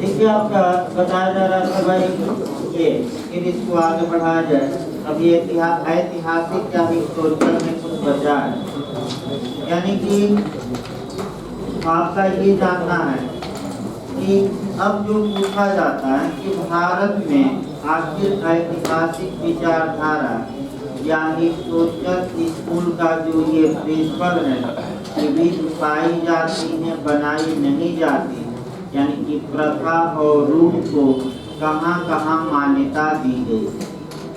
देखिए आपका बताया जा रहा था भाई ये, फिर इसको आगे बढ़ाया जाए। अब ये ऐतिहासिक या हिस्टोरिकल में कुछ बचा है, यानी कि आपका ये जानना है कि अब जो पूछा जाता है कि भारत में आखिर ऐतिहासिक विचारधारा या हिस्टोरिकल स्कूल का जो ये प्रिंसिपल है कि विधि पाई जाती है बनाई नहीं जाती, यानी कि प्रथा और रूढ़ को कहाँ कहाँ मान्यता दी गई।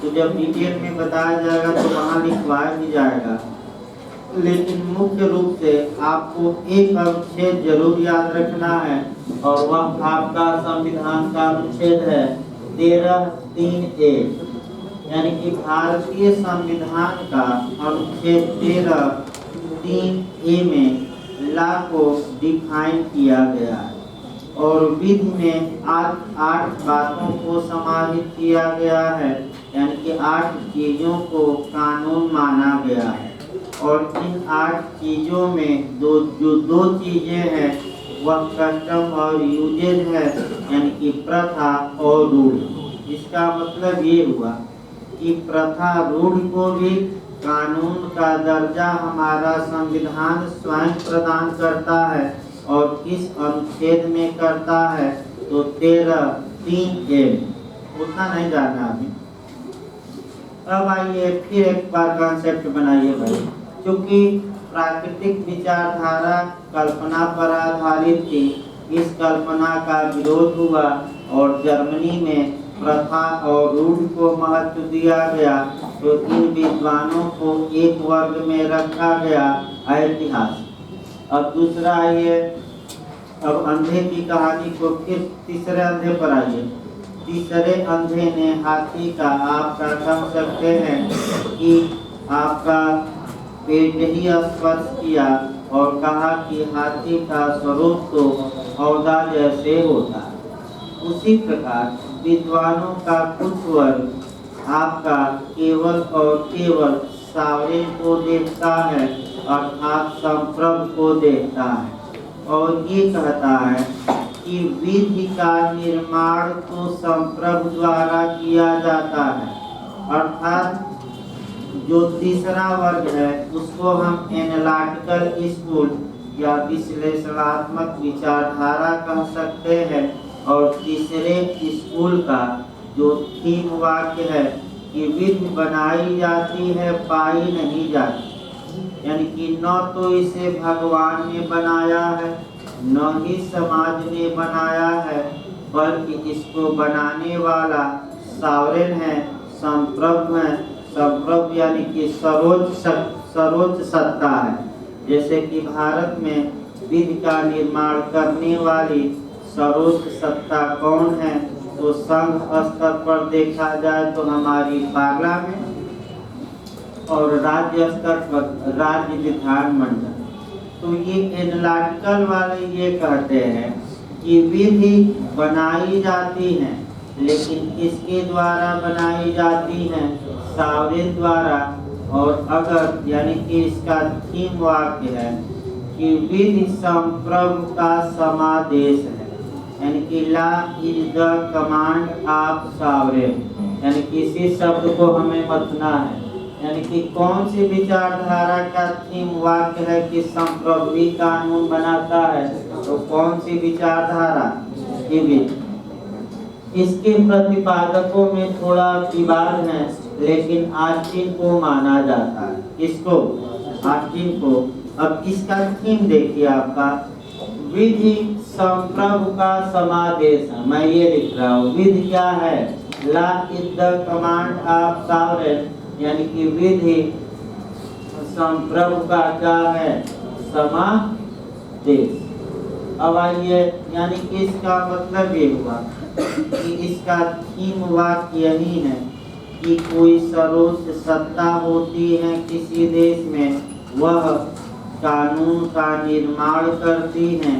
तो जब डिटेल में बताया जाएगा तो वहाँ लिखवाया भी जाएगा, लेकिन मुख्य रूप से आपको एक अनुच्छेद जरूर याद रखना है और वह आपका संविधान का अनुच्छेद है 13(3)(a), यानी कि भारतीय संविधान का अनुच्छेद 13(3)(a) में लॉ को डिफाइन किया गया है और विधि में 8 बातों को समाहित किया गया है, यानी कि 8 चीजों को कानून माना गया है। और इन 8 चीजों में दो चीजें हैं वह कस्टम और यूजेज है, यानी कि प्रथा और रूढ़। इसका मतलब ये हुआ कि प्रथा रूढ़ को भी कानून का दर्जा हमारा संविधान स्वयं प्रदान करता है और किस अनुच्छेद में करता है तो 13(3)(a), उतना नहीं जानना अभी। अब आइए फिर एक बार कॉन्सेप्ट बनाइए भाई। क्योंकि प्राकृतिक विचारधारा कल्पना पर आधारित थी, इस कल्पना का विरोध हुआ और जर्मनी में प्रथा और रूढ़ को महत्व दिया गया, तो इन विद्वानों को एक वर्ग में रखा गया ऐतिहासिक। अब दूसरा आइए, अब अंधे की कहानी को फिर तीसरे अंधे पर आइए। तीसरे अंधे ने हाथी का आपका कह सकते हैं कि आपका पेट ही स्पर्श किया और कहा कि हाथी का स्वरूप तो पौधा जैसे होता है। उसी प्रकार विद्वानों का कुछ वर्ग आपका केवल और केवल सावरे को देखता है, अर्थात संप्रभ को देखता है और ये कहता है कि विधि का निर्माण तो संप्रभ द्वारा किया जाता है। अर्थात जो तीसरा वर्ग है उसको हम एनालिटिकल स्कूल या विश्लेषणात्मक विचारधारा कह सकते हैं। और तीसरे स्कूल का जो थीम वाक्य है कि विधि बनाई जाती है पाई नहीं जाती, यानी कि न तो इसे भगवान ने बनाया है न ही समाज ने बनाया है, बल्कि इसको बनाने वाला सावरेन है, संप्रभ है। संप्रभ यानी कि सर्वोच्च सत्ता है। जैसे कि भारत में विधि का निर्माण करने वाली सर्वोच्च सत्ता कौन है, तो संघ स्तर पर देखा जाए तो हमारी पार्लियामेंट और राज्य स्तर पर राज्य विधानमंडल। तो ये एनालिटिकल वाले ये कहते हैं कि विधि बनाई जाती है, लेकिन किसके द्वारा बनाई जाती है, सावरेन द्वारा। और अगर यानी कि इसका थीम वाक्य है कि विधि संप्रभ का समादेश है, यानी कि law is the command of sovereign, यानी कि इसी शब्द को हमें मतना है। यानी कि कौन सी विचारधारा का थीम वाक्य है कि संप्रभ भी कानून बनाता है, तो कौन सी विचारधारा की विधि। इसके प्रतिपादकों में थोड़ा विवाद है, लेकिन ऑस्टिन को माना जाता है। इसको ऑस्टिन को। अब इसका थीम देखिए आपका, विधि संप्रभ का समादेश है। मैं ये लिख रहा हूँ, विधि क्या है, law is the command of sovereign, यानी कि विधि संप्रभ का क्या है, समादेश। अब आइए, यानी कि इसका मतलब ये हुआ कि इसका थीम वाक्य यही है कि कोई सर्वोच्च सत्ता होती है किसी देश में, वह कानून का निर्माण करती है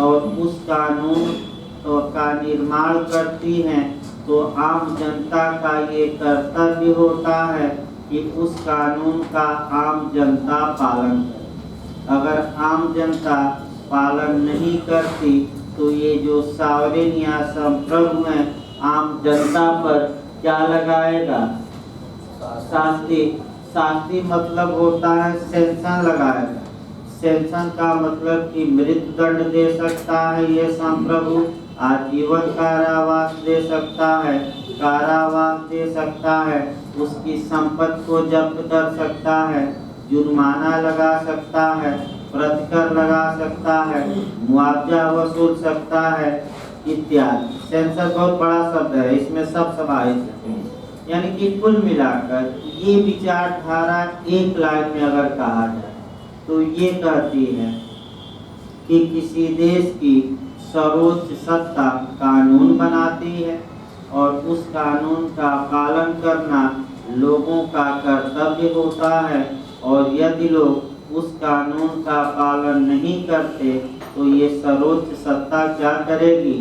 और उस कानून का निर्माण करती है, तो आम जनता का ये कर्तव्य होता है कि उस कानून का आम जनता पालन करे। अगर आम जनता पालन नहीं करती तो ये जो सावरेन या संप्रभु हैं आम जनता पर क्या लगाएगा? शास्ति। शास्ति मतलब होता है सेंशन लगाएगा। सेंशन का मतलब कि मृत्यु दंड दे सकता है ये संप्रभु, आजीवन कारावास दे सकता है, कारावास दे सकता है, उसकी संपत्ति को जब्त कर सकता है, जुर्माना लगा सकता है, प्रतिकर लगा सकता है, मुआवजा वसूल सकता है इत्यादि। सेंसर बहुत बड़ा शब्द है, इसमें सब समाहित है। यानी कि कुल मिलाकर ये विचारधारा एक लाइन में अगर कहा जाए तो ये कहती है कि किसी देश की सर्वोच्च सत्ता कानून बनाती है और उस कानून का पालन करना लोगों का कर्तव्य होता है, और यदि लोग उस कानून का पालन नहीं करते तो ये सर्वोच्च सत्ता क्या करेगी?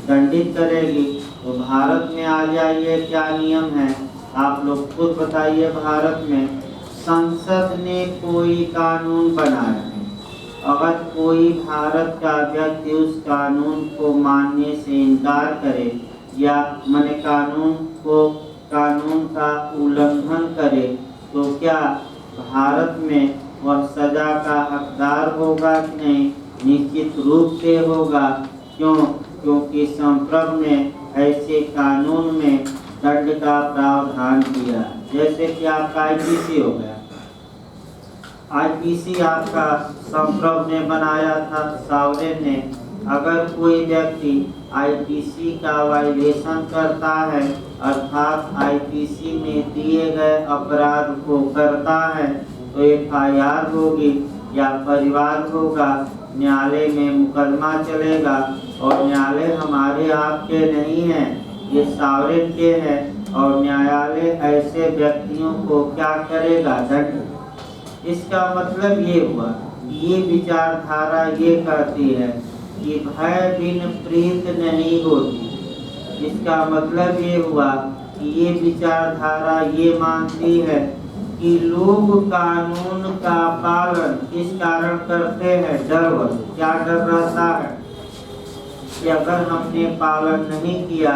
दंडित करेगी। तो भारत में आ जाइए, क्या नियम है आप लोग खुद बताइए। भारत में संसद ने कोई कानून बनाया है, अगर कोई भारत का व्यक्ति उस कानून को मानने से इनकार करे या माने कानून का उल्लंघन करे तो क्या भारत में वह सजा का हकदार होगा कि नहीं? निश्चित रूप से होगा। क्यों? क्योंकि संप्रभु ने ऐसे कानून में दंड का प्रावधान किया। जैसे कि आपका आईपीसी हो गया, आईपीसी आपका संप्रभु ने बनाया था, सावरेन ने। अगर कोई व्यक्ति आईपीसी का वायलेशन करता है अर्थात आईपीसी में दिए गए अपराध को करता है तो एफआईआर होगी या परिवार होगा, न्यायालय में मुकदमा चलेगा। और न्यायालय हमारे आपके नहीं है, ये सावरेन के हैं, और न्यायालय ऐसे व्यक्तियों को क्या करेगा? दंड। इसका मतलब ये हुआ, ये विचारधारा ये कहती है कि भय बिन प्रीत नहीं होती। इसका मतलब ये हुआ कि ये विचारधारा ये मानती है कि लोग कानून का पालन किस कारण करते हैं? डरवश। क्या डर रहता है कि अगर हमने पालन नहीं किया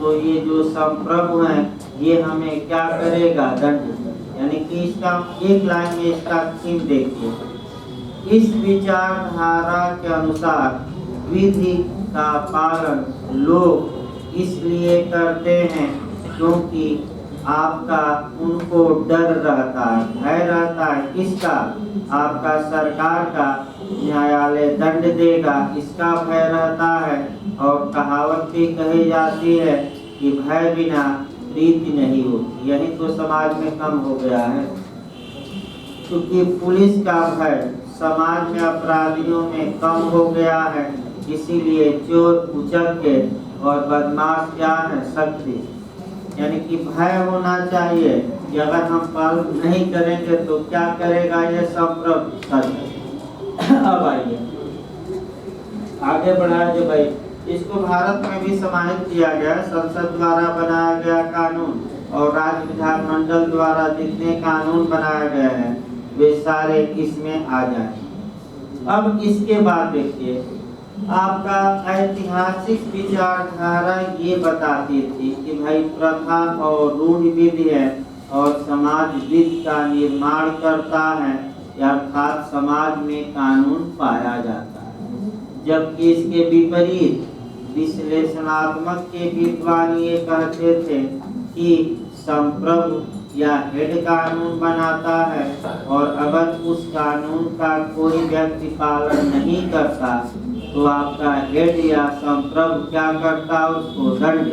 तो ये जो संप्रभु हैं ये हमें क्या करेगा? दंड। यानी कि इसका एक लाइन में इसका थीम देखिए। इस विचारधारा के अनुसार विधि का पालन लोग इसलिए करते हैं क्योंकि आपका उनको डर रहता है, भय रहता है। किसका? आपका सरकार का, न्यायालय दंड देगा इसका भय रहता है। और कहावत भी कही जाती है कि भय बिना प्रीति नहीं होती। यही तो समाज में कम हो गया है, क्योंकि पुलिस का भय समाज में अपराधियों में कम हो गया है। इसीलिए चोर उचक्के और बदमाश क्या है? शक्ति। यानी कि भय होना चाहिए कि अगर हम पालन नहीं करेंगे तो क्या करेगा ये संप्रभु। अब आइए आगे बढ़ाया जो भाई, इसको भारत में भी समाहित किया गया, संसद द्वारा बनाया गया कानून और राज्य विधानमंडल द्वारा जितने कानून बनाए गए हैं वे सारे इसमें आ जाए। अब इसके बाद देखिए, आपका ऐतिहासिक विचारधारा ये बताती थी कि भाई प्रथा और रूढ़ विधि है और समाज विधि का निर्माण करता है, अर्थात समाज में कानून पाया जाता है। जबकि इसके विपरीत विश्लेषणात्मक के विद्वान ये कहते थे कि संप्रभु या हेड कानून बनाता है और अगर उस कानून का कोई व्यक्ति पालन नहीं करता तो आपका हेड या संप्रभु क्या करता? उसको दंड।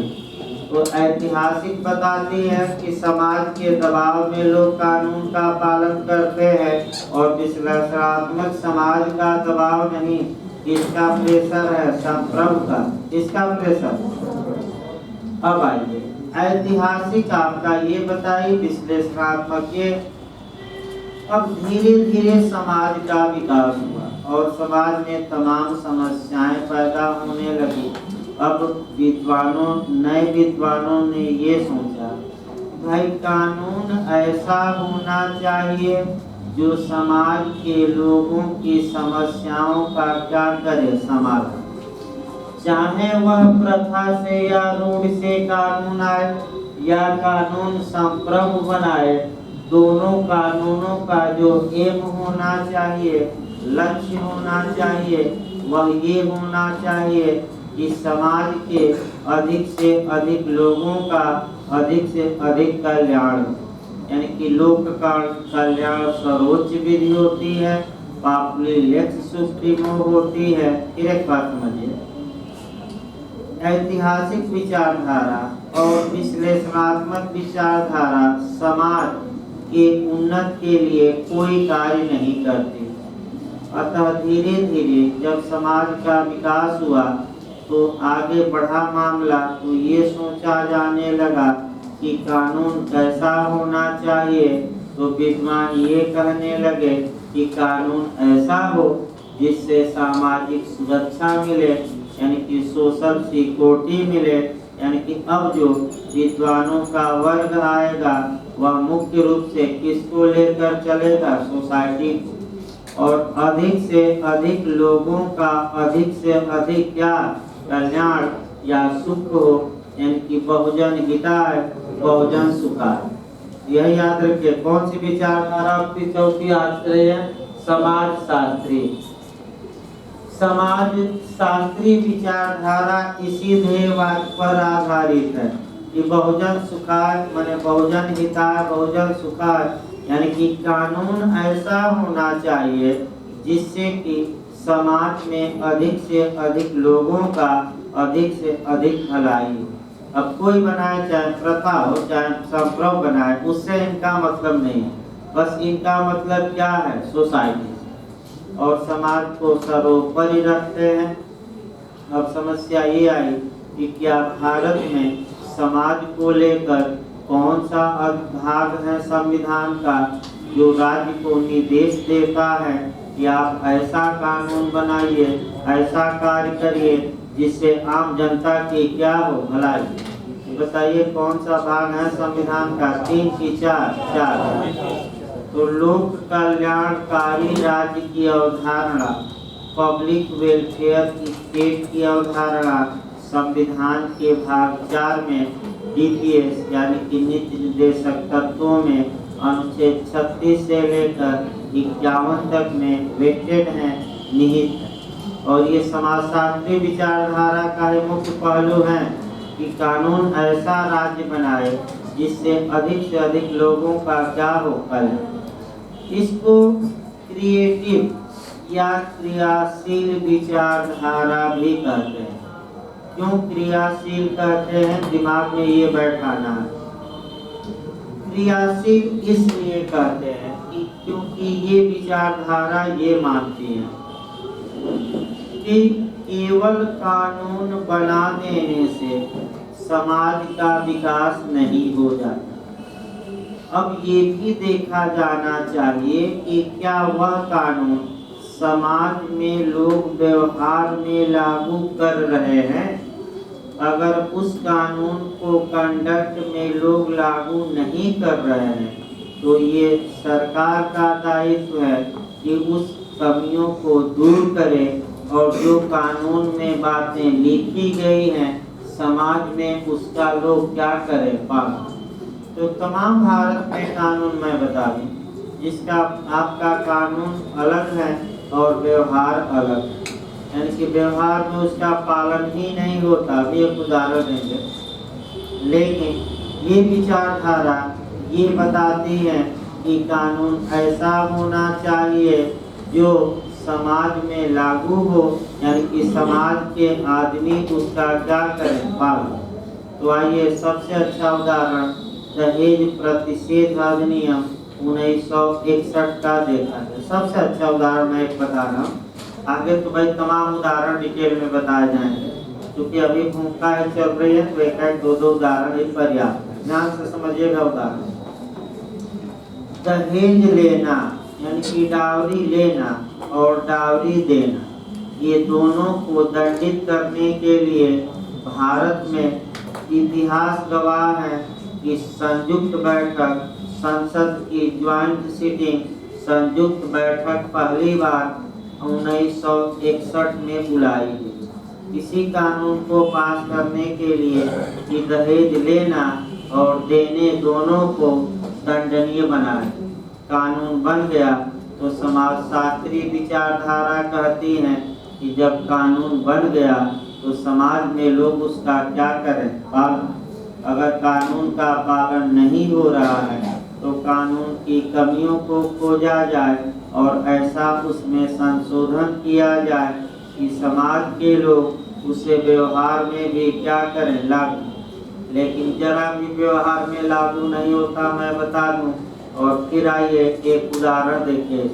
तो ऐतिहासिक बताती है कि समाज के दबाव में लोग कानून का पालन करते हैं और विश्लेषणात्मक समाज का दबाव नहीं। किसका प्रेशर है? संप्रभु का। किसका प्रेशर? अब आइए, ऐतिहासिक आपका ये बताइए, विश्लेषणात्मक ये। अब धीरे धीरे समाज का विकास हुआ और समाज में तमाम समस्याएं पैदा होने लगी। अब नए विद्वानों ने ये सोचा, भाई कानून ऐसा होना चाहिए जो समाज के लोगों की समस्याओं का क्या करे? समाधान। चाहे वह प्रथा से या रूढ़ से कानून आए या कानून संप्रभु बनाए, दोनों कानूनों का जो एम होना चाहिए, लक्ष्य होना चाहिए, वह ये होना चाहिए कि समाज के अधिक से अधिक लोगों का अधिक से अधिक कल्याण, यानी कि लोक कल्याण सर्वोच्च विधि होती है, पापुलर लेक्स सुप्रीमो होती है। फिर एक बात समझिए, ऐतिहासिक विचारधारा और विश्लेषणात्मक विचारधारा समाज के उन्नत के लिए कोई कार्य नहीं करती। अतः धीरे धीरे जब समाज का विकास हुआ तो आगे बढ़ा मामला, तो ये सोचा जाने लगा कि कानून कैसा होना चाहिए, तो विद्वान ये कहने लगे कि कानून ऐसा हो जिससे सामाजिक सुरक्षा मिले, यानी कि सोशल सिक्योरिटी मिले, यानी कि अब जो विद्वानों का वर्ग आएगा वह मुख्य रूप से किसको लेकर चलेगा, सोसाइटी को, और अधिक से अधिक लोगों का अधिक से अधिक क्या कल्याण या सुख हो, यानी कि बहुजन हिताय बहुजन सुखाय। यह याद रखिए। कौन सी विचारधारा आपकी चौथी आश्रय है? समाज शास्त्री। समाज शास्त्री विचारधारा इसी ध्येयवाद पर आधारित है कि बहुजन सुखाय माने बहुजन हिताय बहुजन सुखाय, यानी कि कानून ऐसा होना चाहिए जिससे कि समाज में अधिक से अधिक लोगों का अधिक से अधिक भलाई हो। अब कोई बनाए, चाहे प्रथा हो चाहे संप्रभु बनाए, उससे इनका मतलब नहीं है। बस इनका मतलब क्या है, सोसाइटी और समाज को सर्वोपरि रखते हैं। अब समस्या ये आई कि क्या भारत में समाज को लेकर कौन सा भाग है संविधान का जो राज्य को निर्देश देता है कि आप ऐसा कानून बनाइए, ऐसा कार्य करिए जिससे आम जनता की क्या हो, भलाई। बताइए कौन सा भाग है संविधान का? 3 की 4? तो लोक कल्याणकारी राज्य की अवधारणा, पब्लिक वेलफेयर स्टेट की अवधारणा संविधान के भाग 4 में डीपीएस यानी कि नीति निर्देशक तत्वों में अनुच्छेद 36 से लेकर 51 तक में वेटेड है, निहित है। और ये समाजशास्त्री विचारधारा का ही मुख्य पहलू है कि कानून ऐसा राज्य बनाए जिससे अधिक से अधिक लोगों का क्या हो, कल्याण। इसको क्रिएटिव या क्रियाशील विचारधारा भी कहते हैं। क्यों क्रियाशील कहते हैं? दिमाग में ये बैठाना है। क्रियाशील इसलिए कहते हैं कि क्योंकि ये विचारधारा ये मानती है कि केवल कानून बना देने से समाज का विकास नहीं हो जाता। अब ये भी देखा जाना चाहिए कि क्या वह कानून समाज में लोग व्यवहार में लागू कर रहे हैं। अगर उस कानून को कंडक्ट में लोग लागू नहीं कर रहे हैं तो ये सरकार का दायित्व है कि उस कमियों को दूर करे और जो कानून में बातें लिखी गई हैं समाज में उसका लोग क्या करें, पालन। तो तमाम भारत में कानून मैं बता दूं, जिसका आपका कानून अलग है और व्यवहार अलग, यानी कि व्यवहार में उसका पालन ही नहीं होता। अभी एक उदाहरण देंगे। लेकिन ये विचारधारा ये बताती है कि कानून ऐसा होना चाहिए जो समाज में लागू हो, यानी कि समाज के आदमी उसका क्या करें, पालन। तो आइए सबसे अच्छा उदाहरण दहेज प्रतिषेध अधिनियम 1961 का देखा है। सबसे अच्छा उदाहरण मैं एक बता रहा हूँ। आगे तो भाई तमाम उदाहरण डिटेल में बताए जाएंगे, क्योंकि अभी भूमिका है चल रही है, तो एक दो उदाहरण ही पर्याप्त है। ध्यान से समझिएगा उदाहरण। दहेज लेना यानी कि डावरी लेना और डावरी देना, ये दोनों को दंडित करने के लिए भारत में इतिहास गवाह है कि संयुक्त बैठक, संसद की ज्वाइंट सीटिंग, संयुक्त बैठक पहली बार 1961 में बुलाई गई। इसी कानून को पास करने के लिए कि दहेज लेना और देने दोनों को दंडनीय बनाए। कानून बन गया तो समाजशास्त्री विचारधारा कहती है कि जब कानून बन गया तो समाज में लोग उसका क्या करें, पालन। अगर कानून का पालन नहीं हो रहा है तो कानून की कमियों को खोजा जाए और ऐसा उसमें संशोधन किया जाए कि समाज के लोग उसे व्यवहार में भी क्या करें, लागू। लेकिन जरा भी व्यवहार में लागू नहीं होता, मैं बता दूं। और फिर आइए एक उदाहरण देखिए।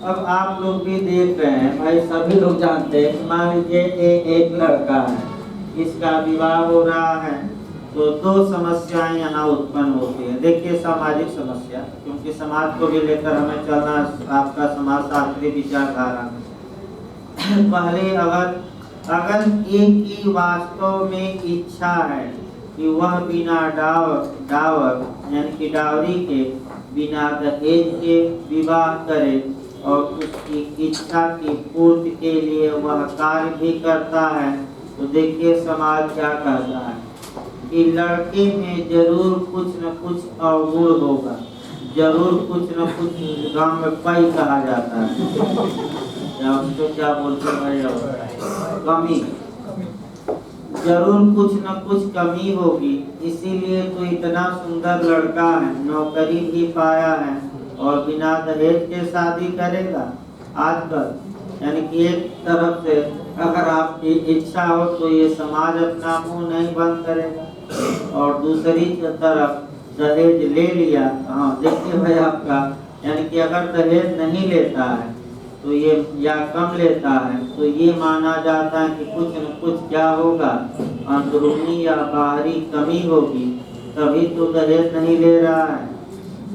अब आप लोग भी देख रहे हैं, भाई सभी लोग जानते हैं। मान लीजिए एक लड़का है, इसका विवाह हो रहा है तो दो समस्याएं यहाँ उत्पन्न होती है। देखिए सामाजिक समस्या, क्योंकि समाज को भी लेकर हमें चलना आपका समाजशास्त्री विचारधारा में। पहले अगर एक की वास्तव में इच्छा है कि वह बिना डावर यानी कि डावरी के, बिना दहेज के विवाह करे और उसकी इच्छा की पूर्ति के लिए वह कार्य भी करता है, तो देखिए समाज क्या कहता है कि लड़के में जरूर कुछ न कुछ अवगुण होगा, जरूर कुछ न कुछ गांव में पई कहा जाता है, या उसको क्या बोलते हैं, कमी, जरूर कुछ न कुछ कमी होगी। इसीलिए तो इतना सुंदर लड़का है, नौकरी भी पाया है और बिना दहेज के शादी करेगा आजकल। यानी कि एक तरफ से अगर आपकी इच्छा हो तो ये समाज अपना मुंह नहीं बंद करेगा, और दूसरी तरफ दहेज ले लिया। हाँ देखिए भाई आपका, यानी कि अगर दहेज नहीं लेता है तो ये, या कम लेता है तो ये माना जाता है कि कुछ न कुछ क्या होगा, अंदरूनी या बाहरी कमी होगी, तभी तो दहेज नहीं ले रहा है।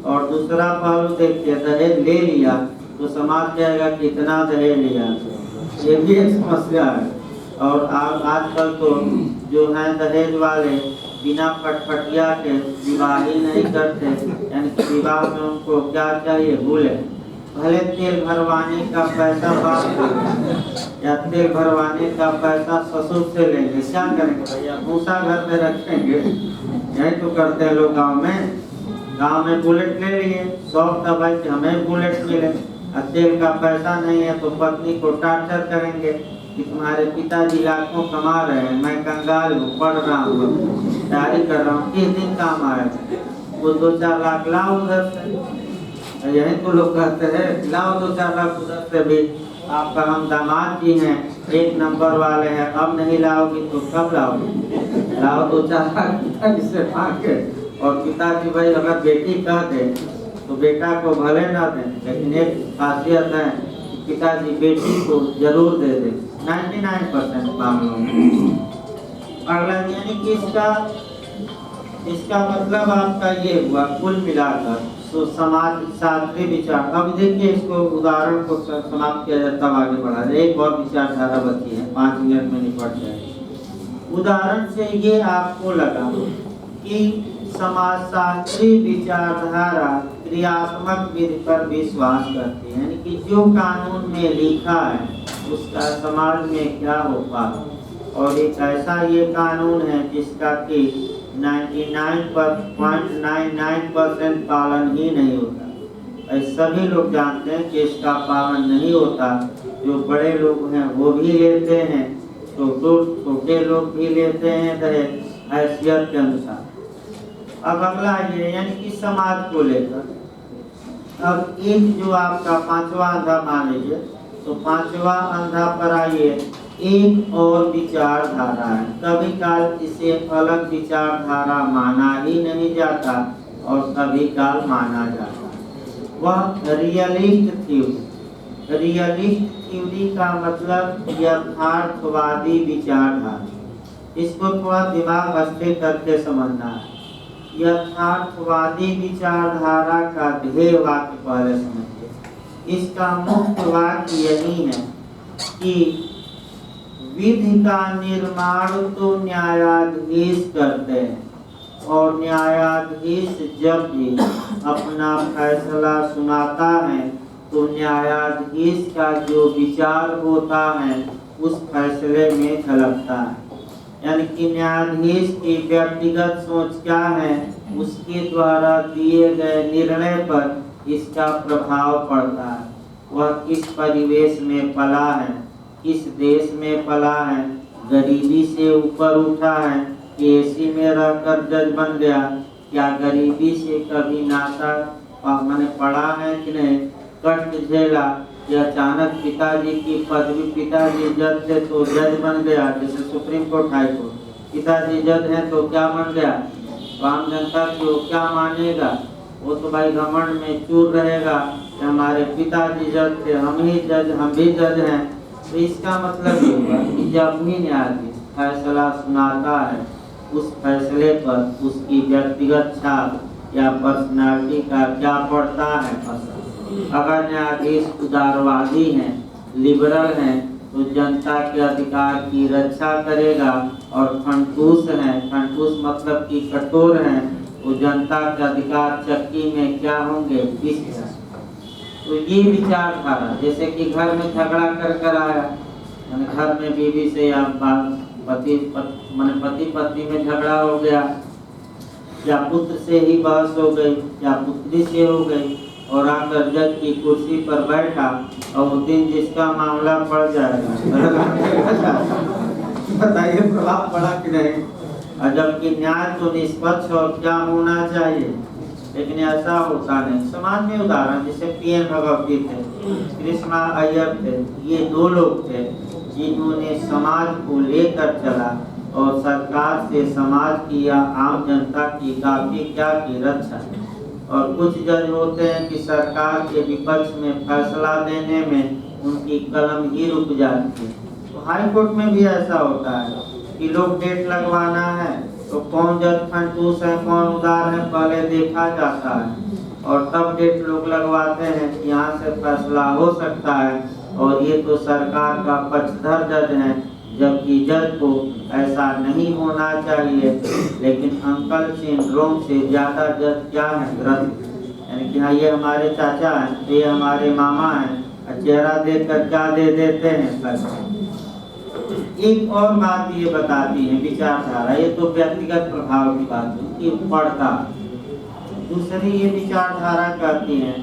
और दूसरा पहलू देखिए, दहेज ले लिया तो समाज कहेगा कितना दहेज लिया, ये भी एक समस्या है। और आजकल तो जो है दहेज वाले बिना फटफटिया के विवाह ही नहीं करते, यानी कि विवाह में उनको क्या चाहिए, भूले, भले तेल भरवाने का पैसा बाप या तेल भरवाने का पैसा ससुर से लेंगे, क्या करेंगे भैया, भूसा घर में रखेंगे। यही तो करते हैं लोग गांव में। गांव में बुलेट ले लिए, शौक था भाई कि हमें बुलेट मिले, और तेल का पैसा नहीं है तो पत्नी को टार्चर करेंगे कि तुम्हारे पिताजी लाखों कमा रहे हैं, मैं कंगाल हूँ, पढ़ रहा हूँ, तैयारी कर रहा हूँ, किस दिन काम आएगा, वो 2-4 लाख लाओ उधर से। यही तो लोग कहते हैं लाओ 2-4 लाख उधर से भी, आपका हम दामाद जी हैं, 1 नंबर वाले हैं, अब नहीं लाओगी तो कब लाओगी, लाओ 2-4 लाख पिताजी से मांगे। और पिताजी भाई अगर बेटी कह दे तो बेटा को भले ना दें, लेकिन एक खासियत है, पिताजी बेटी को जरूर दे दे 99% मामलों में। अगला यानी कि इसका मतलब आपका ये हुआ कुल मिलाकर तो समाज शास्त्रीय विचार। अब देखिए इसको उदाहरण को समाप्त किया जाए तब आगे बढ़ा जाए। एक और विचारधारा बची है, 5 मिनट में निपट जाएगी। उदाहरण से ये आपको लगा कि समाजशास्त्री विचारधारा क्रियात्मक विधि पर विश्वास करती है, यानी कि जो कानून में लिखा है उसका समाज में क्या हो पाता, और एक ऐसा ये कानून है जिसका कि 99.99% पालन ही नहीं होता। सभी लोग जानते हैं कि इसका पालन नहीं होता, जो बड़े लोग हैं वो भी लेते हैं, तो छोटे लोग भी लेते हैं दहेज हैसियत के अनुसार। अब अगला ये यानी कि समाज को लेकर, अब एक जो आपका 5वां अंधा मान लीजिए, तो 5वां अंधा पर आइए, एक और विचारधारा है। कभी काल इसे अलग विचारधारा माना ही नहीं जाता और कभी काल माना जाता है। वह रियलिस्ट थ्योरी। रियलिस्ट थ्योरी का मतलब यथार्थवादी विचारधारा। इसको थोड़ा दिमाग स्थिर करके समझना है। यथार्थवादी विचारधारा का ध्येय वाक्य पहले समझिए। इसका मुख्य वाक्य यही है कि विधि का निर्माण तो न्यायाधीश करते हैं, और न्यायाधीश जब भी अपना फैसला सुनाता है तो न्यायाधीश का जो विचार होता है उस फैसले में झलकता है। यानी कि न्यायाधीश की व्यक्तिगत सोच क्या है, उसके द्वारा दिए गए निर्णय पर इसका प्रभाव पड़ता है। वह किस परिवेश में पला है, किस देश में पला है, गरीबी से ऊपर उठा है, एसी में रहकर जज बन गया, क्या गरीबी से कभी नाता मैंने पढ़ा है कि नहीं, कष्ट झेला, या अचानक पिताजी की पदवी, पिताजी जज थे तो जज बन गया, जैसे सुप्रीम कोर्ट हाई कोर्ट, पिताजी जज हैं तो क्या बन गया, आम जनता को क्या मानेगा, वो तो भाई घमंड में चूर रहेगा कि हमारे पिताजी जज थे, हम भी जज हैं। तो इसका मतलब ये हुआ कि जब भी न्यायाधीश फैसला सुनाता है, उस फैसले पर उसकी व्यक्तिगत छाप या पर्सनालिटी का क्या पड़ता है असर। अगर न्यायाधीश उदारवादी हैं, लिबरल हैं, तो जनता के अधिकार की रक्षा करेगा, और खंटूस हैं, खंटूस मतलब कि कठोर हैं, तो जनता के अधिकार चक्की में क्या होंगे, पिस जाएंगे। तो ये विचारधारा, जैसे कि घर में झगड़ा कर आया, घर में बीवी से या पति पत्नी में झगड़ा हो गया, या पुत्र से ही बहस हो गई, या पुत्री से हो गई, और आकर जज की कुर्सी पर बैठा, और उस दिन जिसका मामला पड़ जाएगा बताइए प्रभाव पड़ा कि नहीं। और जबकि न्याय तो निष्पक्ष और क्या होना चाहिए, लेकिन ऐसा होता नहीं। समाज में उदाहरण जैसे पीएन भगवती थे, कृष्णा अय्यर थे, ये दो लोग थे जिन्होंने समाज को लेकर चला और सरकार से समाज की या आम जनता की काफी क्या की रक्षा। और कुछ जज होते हैं कि सरकार के विपक्ष में फैसला देने में उनकी कलम ही रुक जाती है। तो हाई कोर्ट में भी ऐसा होता है कि लोग डेट लगवाना है तो कौन जज खंटूस है, कौन उदार है, पहले देखा जाता है, और तब डेट लोग लगवाते हैं कि यहाँ से फैसला हो सकता है, और ये तो सरकार का पक्षधर जज है, जबकि जज को ऐसा नहीं होना चाहिए। लेकिन अंकल सिंड्रोम से ज्यादा जज क्या है, ग्रस्त, यानी कि हाँ ये हमारे चाचा हैं, ये हमारे मामा हैं, चेहरा देखकर क्या दे देते हैं। एक और बात ये बताती है विचारधारा, ये तो व्यक्तिगत प्रभाव की बात है कि पड़ता। दूसरी ये विचारधारा कहती है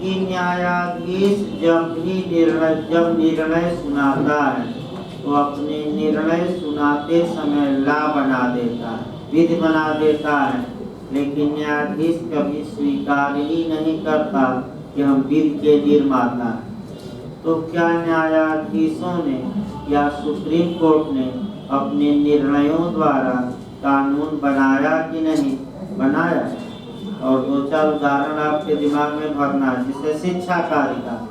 कि न्यायाधीश जब निर्णय सुनाता है तो अपने निर्णय सुनाते समय ला बना देता है, विधि बना देता है, लेकिन न्यायाधीश कभी स्वीकार ही नहीं करता कि हम विधि के निर्माता हैं। तो क्या न्यायाधीशों ने या सुप्रीम कोर्ट ने अपने निर्णयों द्वारा कानून बनाया कि नहीं, बनाया। और दो चार उदाहरण आपके दिमाग में भरना, जिसे शिक्षा का अधिकार,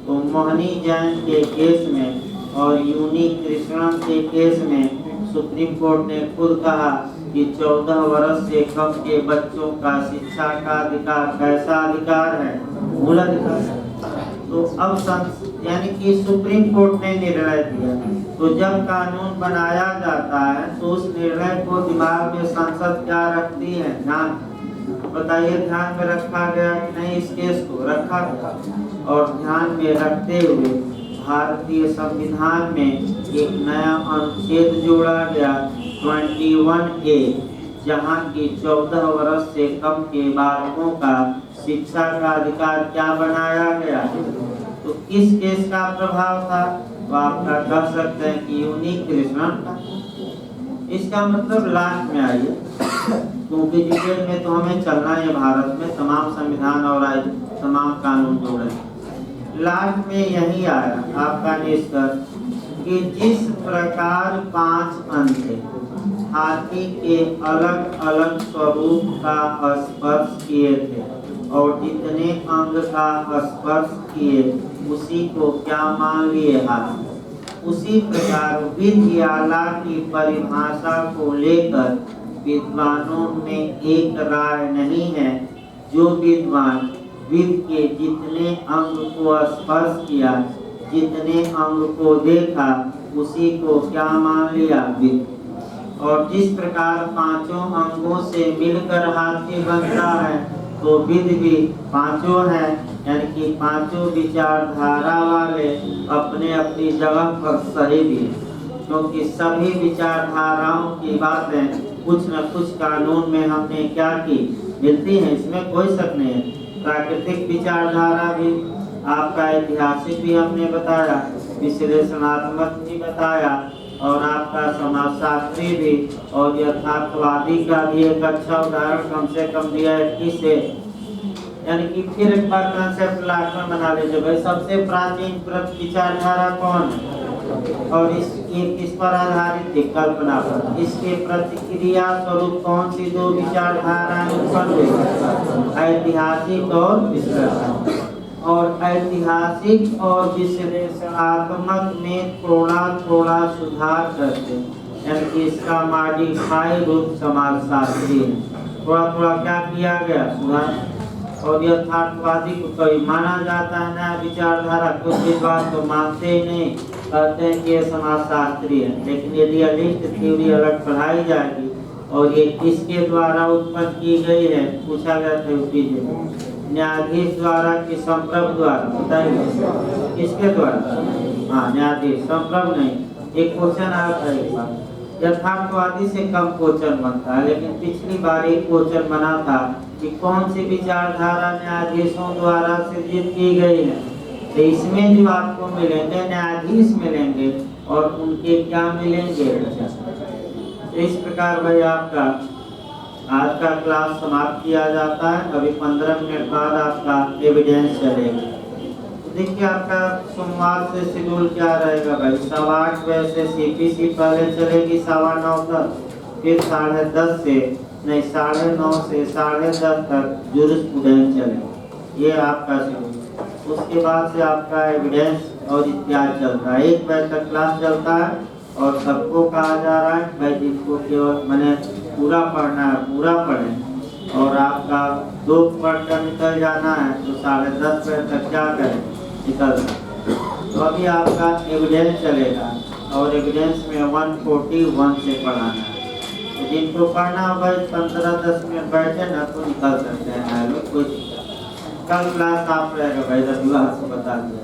तो मोहनी जैन के केस में और यूनी कृष्णन के केस में सुप्रीम कोर्ट ने खुद कहा कि 14 वर्ष से कम के बच्चों का शिक्षा का अधिकार कैसा अधिकार है, मूल अधिकार है। तो अब यानी कि सुप्रीम कोर्ट ने निर्णय दिया, तो जब कानून बनाया जाता है तो उस निर्णय को दिमाग में संसद क्या रखती है, ध्यान बताइए, ध्यान में रखा गया कि नहीं, इस केस को रखा गया। और ध्यान में रखते हुए भारतीय संविधान में एक नया अनुच्छेद जोड़ा गया 21A, जहाँ की 14 वर्ष से कम के बालकों का शिक्षा का अधिकार क्या बनाया गया। तो किस केस का प्रभाव था, तो आप कह सकते हैं कि यूनी कृष्णन का। इसका मतलब लास्ट में आइए, क्योंकि डिटेल में तो हमें चलना है, भारत में तमाम संविधान और तमाम कानून जोड़े। लास्ट में यही आया आपका निष्कर्ष कि जिस प्रकार 5 अंधे हाथी के अलग अलग स्वरूप का स्पर्श किए थे और जितने अंग का स्पर्श किए उसी को क्या मान लिए हाथी, उसी प्रकार विधियाला की परिभाषा को लेकर विद्वानों में एक राय नहीं है। जो विद्वान विधि के जितने अंग को स्पर्श किया, जितने अंग को देखा, उसी को क्या मान लिया, विधि। और जिस प्रकार 5 अंगों से मिलकर हाथी बनता है, तो विधि भी 5 है, यानी कि पांचों विचारधारा वाले अपने अपनी जगह पर सही भी हैं, क्योंकि सभी विचारधाराओं की बातें कुछ न कुछ कानून में हमने क्या की मिलती हैं, इसमें कोई शक नहीं है। प्राकृतिक विचारधारा भी, आपका ऐतिहासिक भी हमने बताया, विश्लेषणात्मक भी बताया, और आपका समाजशास्त्री भी, और यथार्थवादी का भी एक अच्छा उदाहरण कम से कम दिया है किसे, यानी कि फिर एक बार कंसेप्ट लास्ट में बना लीजिए भाई, सबसे प्राचीन विचारधारा कौन है और ये किस पर आधारित है, कल्पना पर। इसके प्रतिक्रिया स्वरूप कौन सी दो विचारधाराएं उत्पन्न हुई, ऐतिहासिक और विश्लेषण। और ऐतिहासिक और विश्लेषणात्मक में थोड़ा थोड़ा सुधार करते, यानी कि इसका मॉडिफाई रूप समाजशास्त्री है, थोड़ा थोड़ा क्या किया गया, सुधार। और यथार्थवादी को कोई माना जाता है नया विचारधारा, कुछ विद्वान तो मानते ही नहीं, कहते हैं कि ये समाजशास्त्री है। लेकिन ये रियलिस्ट थ्योरी अलग पढ़ाई जाएगी, और ये किसके द्वारा उत्पन्न की गई है, पूछा गया था यूपी में, न्यायाधीश द्वारा कि संप्रभु द्वारा, बताइए किसके द्वारा। हाँ, न्यायाधीश, संप्रभु नहीं। एक क्वेश्चन आया था एक बार, यथार्थवादी से कम क्वेश्चन बनता है, लेकिन पिछली बार एक क्वेश्चन बना था कि कौन सी विचारधारा न्यायाधीशों द्वारा सृजित की गई है। तो इसमें जो आपको मिलेंगे न्यायाधीश मिलेंगे, और उनके क्या मिलेंगे। तो इस प्रकार भाई आपका आज का क्लास समाप्त किया जाता है। अभी 15 मिनट बाद आपका एविडेंस चलेगा। देखिए आपका सोमवार से शेड्यूल क्या रहेगा भाई, 8:15 बजे से सीपीसी पहले चलेगी 9:15 तक, फिर 10:30 से नहीं 9:30 से 10:30 तक जूरिस्प्रूडेंस चलेगा, ये आपका शेड्यूल। उसके बाद से आपका एविडेंस और इत्यादि चलता है। 1 बजे तक क्लास चलता है, और सबको कहा जा रहा है भाई जिसको केवल मैंने पूरा पढ़ना है पूरा पढ़ें, और आपका 2 पढ़कर निकल जाना है तो 10:30 बजे तक क्या करें, निकल। तो अभी आपका एविडेंस चलेगा, और एविडेंस में 141 से पढ़ाना है। तो जिनको पढ़ना होगा 15-10 मिनट बैठे ना तो निकल सकते हैं लोग, कोई कल क्लास आप रहेगा भाई, रविवार को बता दिया।